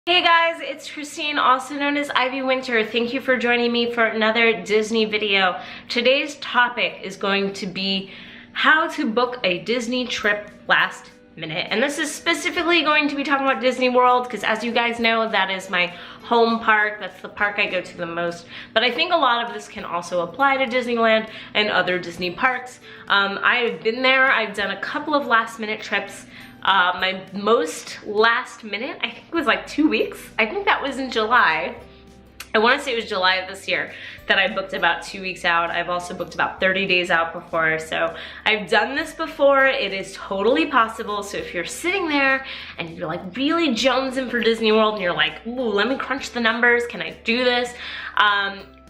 Hey guys, it's Christine, also known as IvyWinter. Thank you for joining me for another Disney video. Today's topic is going to be how to book a Disney trip last minute. And this is specifically going to be talking about Disney World because, as you guys know, that is my home park. That's the park I go to the most. But I think a lot of this can also apply to Disneyland and other Disney parks. I have been there. I've done a couple of last minute trips. My most last minute, I think it was like 2 weeks. I think that was in July. I want to say it was July of this year that I booked about 2 weeks out. I've also booked about 30 days out before. So I've done this before. It is totally possible. So if you're sitting there and you're like really jonesing for Disney World and you're like, ooh, let me crunch the numbers. Can I do this?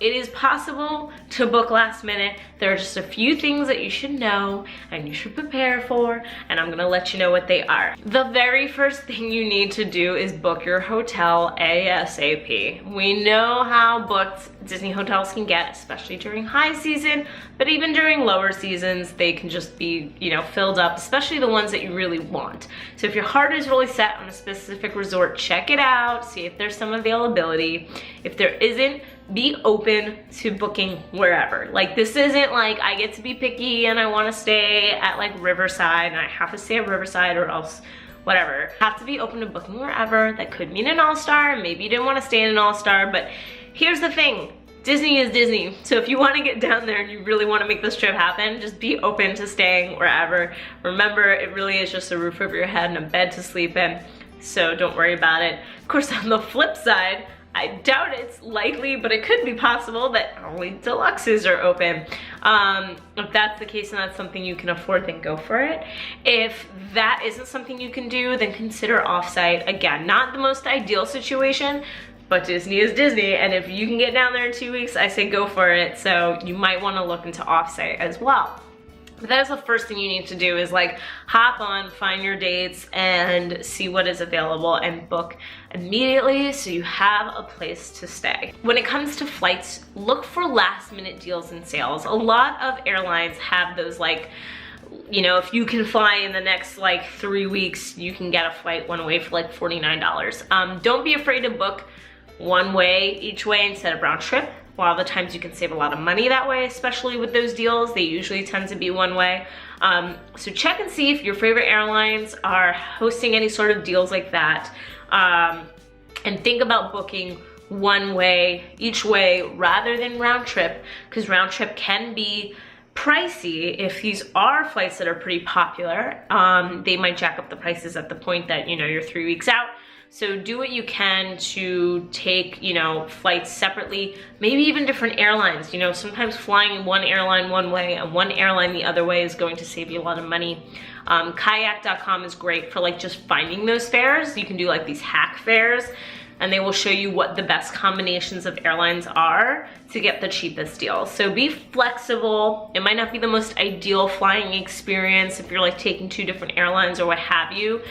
It is possible to book last minute. There are just a few things that you should know and you should prepare for, and I'm gonna let you know what they are. The very first thing you need to do is book your hotel ASAP. We know how booked Disney hotels can get, especially during high season, but even during lower seasons, they can just be, filled up, especially the ones that you really want. So if your heart is really set on a specific resort, check it out, see if there's some availability. If there isn't, be open to booking wherever. Like, this isn't like I get to be picky and I want to stay at like Riverside and I have to stay at Riverside or else whatever. Have to be open to booking wherever. That could mean an all-star. Maybe you didn't want to stay in an all-star, but here's the thing. Disney is Disney. So if you want to get down there and you really want to make this trip happen, just be open to staying wherever. Remember, it really is just a roof over your head and a bed to sleep in. So don't worry about it. Of course, on the flip side, I doubt it's likely, but it could be possible that only deluxes are open. If that's the case and that's something you can afford, then go for it. If that isn't something you can do, then consider offsite. Again, not the most ideal situation, but Disney is Disney, and if you can get down there in 2 weeks, I say go for it. So you might want to look into offsite as well. But that is the first thing you need to do is like hop on, find your dates and see what is available and book immediately so you have a place to stay. When it comes to flights, look for last minute deals and sales. A lot of airlines have those like, if you can fly in the next like 3 weeks, you can get a flight one way for like $49. Don't be afraid to book one way each way instead of round trip. A lot of the times you can save a lot of money that way, especially with those deals. They usually tend to be one way. So check and see if your favorite airlines are hosting any sort of deals like that. And think about booking one way each way rather than round trip, because round trip can be pricey. If these are flights that are pretty popular, they might jack up the prices at the point that you're 3 weeks out. So do what you can to take, flights separately, maybe even different airlines. Sometimes flying in one airline one way and one airline the other way is going to save you a lot of money. Kayak.com is great for like just finding those fares. You can do like these hack fares and they will show you what the best combinations of airlines are to get the cheapest deal. So be flexible. It might not be the most ideal flying experience if you're like taking 2 different airlines or what have you,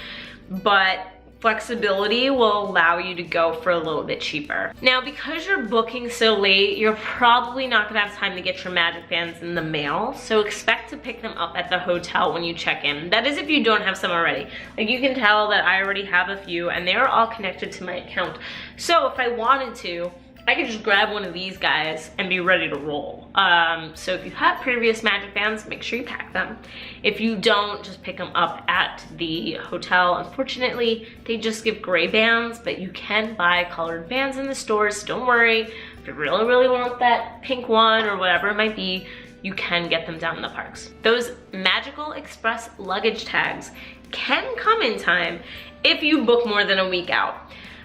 but flexibility will allow you to go for a little bit cheaper. Now, because you're booking so late, you're probably not gonna have time to get your magic bands in the mail, so expect to pick them up at the hotel when you check in. That is if you don't have some already. Like, you can tell that I already have a few and they are all connected to my account. So if I wanted to, I could just grab one of these guys and be ready to roll. So if you have previous magic bands, make sure you pack them. If you don't, just pick them up at the hotel. Unfortunately, they just give gray bands, but you can buy colored bands in the stores. Don't worry. If you really, really want that pink one or whatever it might be, you can get them down in the parks. Those Magical Express luggage tags can come in time if you book more than a week out.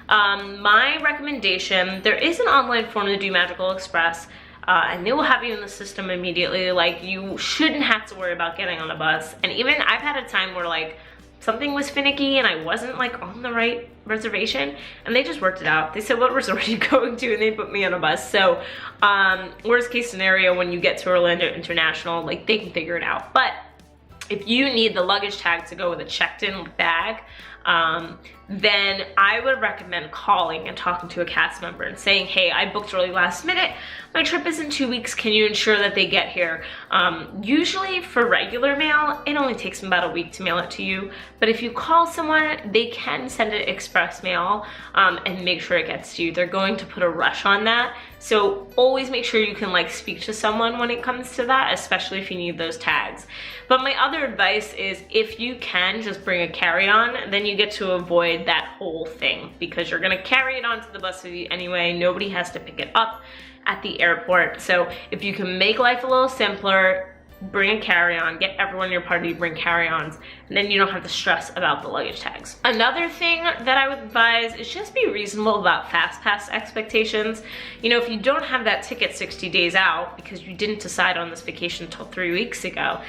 My recommendation, there is an online form to do Magical Express, and they will have you in the system immediately. Like, you shouldn't have to worry about getting on a bus. And even I've had a time where like something was finicky and I wasn't like on the right reservation and they just worked it out. They said, what resort are you going to? And they put me on a bus. So worst case scenario, when you get to Orlando International, like they can figure it out. But if you need the luggage tag to go with a checked in bag, then I would recommend calling and talking to a cast member and saying, hey, I booked really last minute. My trip is in 2 weeks. Can you ensure that they get here? Usually for regular mail, it only takes them about a week to mail it to you. But if you call someone, they can send it express mail and make sure it gets to you. They're going to put a rush on that. So always make sure you can like speak to someone when it comes to that, especially if you need those tags. But my other advice is if you can just bring a carry-on, then you get to avoid that whole thing because you're gonna carry it onto the bus with you anyway. Nobody has to pick it up at the airport. So if you can make life a little simpler, bring a carry-on, get everyone in your party to bring carry-ons, and then you don't have to stress about the luggage tags. Another thing that I would advise is just be reasonable about FastPass expectations. You know, if you don't have that ticket 60 days out because you didn't decide on this vacation until 3 weeks ago,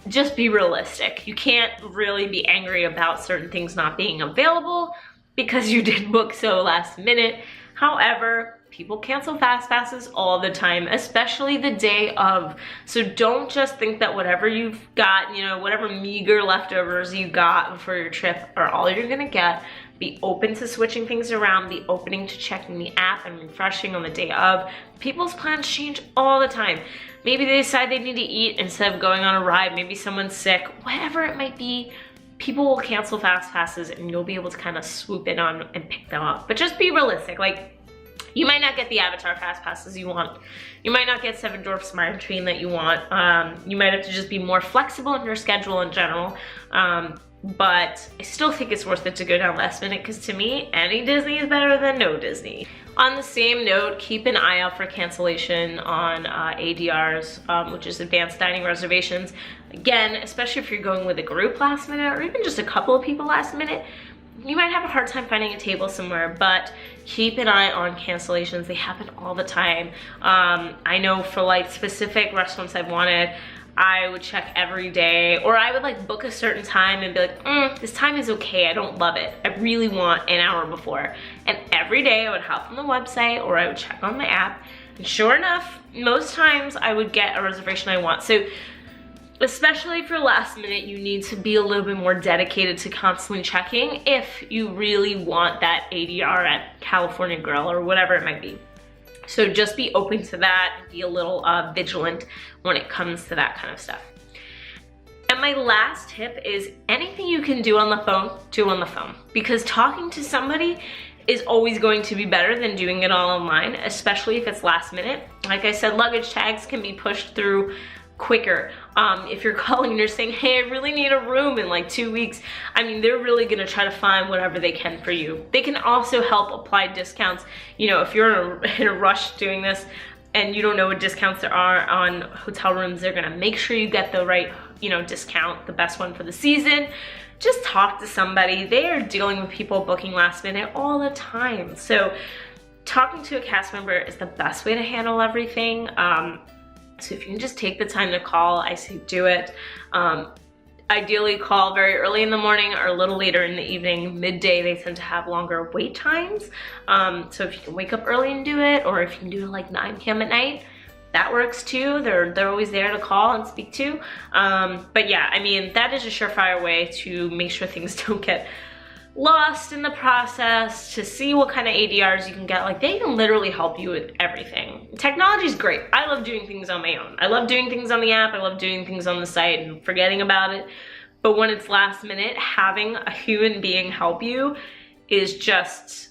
just be realistic. You can't really be angry about certain things not being available because you did book so last minute. However, people cancel fast passes all the time, especially the day of. So don't just think that whatever you've got, you know, whatever meager leftovers you got for your trip are all you're gonna get. Be open to switching things around, be opening to checking the app and refreshing on the day of. People's plans change all the time. Maybe they decide they need to eat instead of going on a ride. Maybe someone's sick, whatever it might be. People will cancel fast passes and you'll be able to kind of swoop in on and pick them up. But just be realistic. Like, you might not get the Avatar fast passes you want. You might not get Seven Dwarfs Mine Train that you want. You might have to just be more flexible in your schedule in general. But I still think it's worth it to go down last minute because to me, any Disney is better than no Disney. On the same note, keep an eye out for cancellation on ADRs, which is advanced dining reservations. Again, especially if you're going with a group last minute or even just a couple of people last minute, you might have a hard time finding a table somewhere, but keep an eye on cancellations. They happen all the time. I know for like specific restaurants I've wanted, I would check every day, or I would like book a certain time and be like, this time is okay, I don't love it. I really want an hour before. And every day I would hop on the website or I would check on the app. And sure enough, most times I would get a reservation I want. So especially if you're last minute, you need to be a little bit more dedicated to constantly checking if you really want that ADR at California Grill or whatever it might be. So just be open to that, be a little vigilant when it comes to that kind of stuff. And my last tip is anything you can do on the phone, do on the phone. Because talking to somebody is always going to be better than doing it all online, especially if it's last minute. Like I said, luggage tags can be pushed through quicker. If you're calling and you're saying, hey, I really need a room in like 2 weeks, I mean, they're really gonna try to find whatever they can for you. They can also help apply discounts. You know, if you're in a rush doing this and you don't know what discounts there are on hotel rooms, they're gonna make sure you get the right, you know, discount, the best one for the season. Just talk to somebody. They are dealing with people booking last minute all the time. So talking to a cast member is the best way to handle everything. So if you can just take the time to call, I say do it. Ideally call very early in the morning or a little later in the evening. Midday, they tend to have longer wait times. So if you can wake up early and do it, or if you can do it like 9 p.m. at night, that works too. They're always there to call and speak to. But yeah, I mean, that is a surefire way to make sure things don't get lost in the process, to see what kind of ADRs you can get. Like, they can literally help you with everything. Technology is great. I love doing things on my own. I love doing things on the app. I love doing things on the site and forgetting about it. But when it's last minute, having a human being help you is just,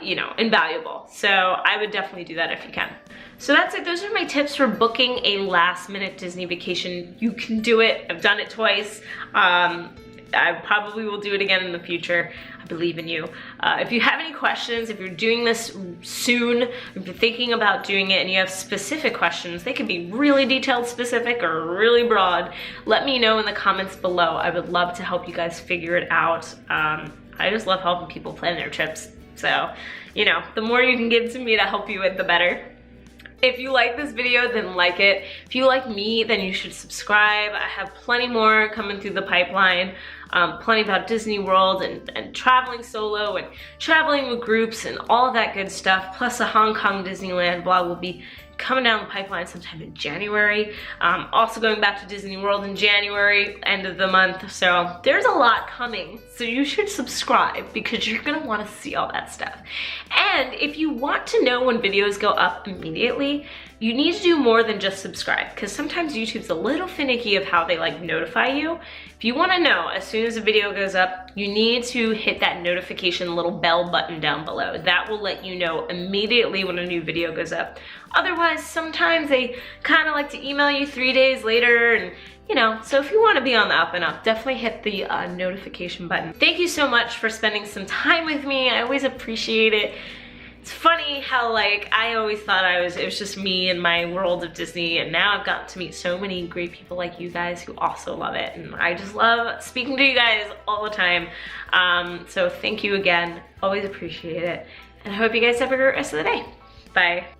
you know, invaluable. So I would definitely do that if you can. So that's it. Those are my tips for booking a last minute Disney vacation. You can do it. I've done it twice. I probably will do it again in the future. I believe in you. If you have any questions, if you're doing this soon, if you're thinking about doing it and you have specific questions, they can be really detailed specific or really broad, let me know in the comments below. I would love to help you guys figure it out. I just love helping people plan their trips. So, you know, the more you can give to me to help you with, the better. If you like this video, then like it. If you like me, then you should subscribe. I have plenty more coming through the pipeline. Plenty about Disney World and traveling solo and traveling with groups and all of that good stuff. Plus a Hong Kong Disneyland vlog will be coming down the pipeline sometime in January. Also going back to Disney World in January, end of the month. So there's a lot coming. So you should subscribe because you're gonna wanna see all that stuff. And if you want to know when videos go up immediately, you need to do more than just subscribe, because sometimes YouTube's a little finicky of how they like notify you. If you wanna know as soon as a video goes up, you need to hit that notification little bell button down below. That will let you know immediately when a new video goes up. Otherwise, sometimes they kind of like to email you 3 days later, and you know, so if you want to be on the up and up, definitely hit the notification button. Thank you so much for spending some time with me. I always appreciate it. It's funny how like I always thought it was just me and my world of Disney, and now I've gotten to meet so many great people like you guys who also love it, and I just love speaking to you guys all the time. So thank you again, always appreciate it, and I hope you guys have a great rest of the day. Bye.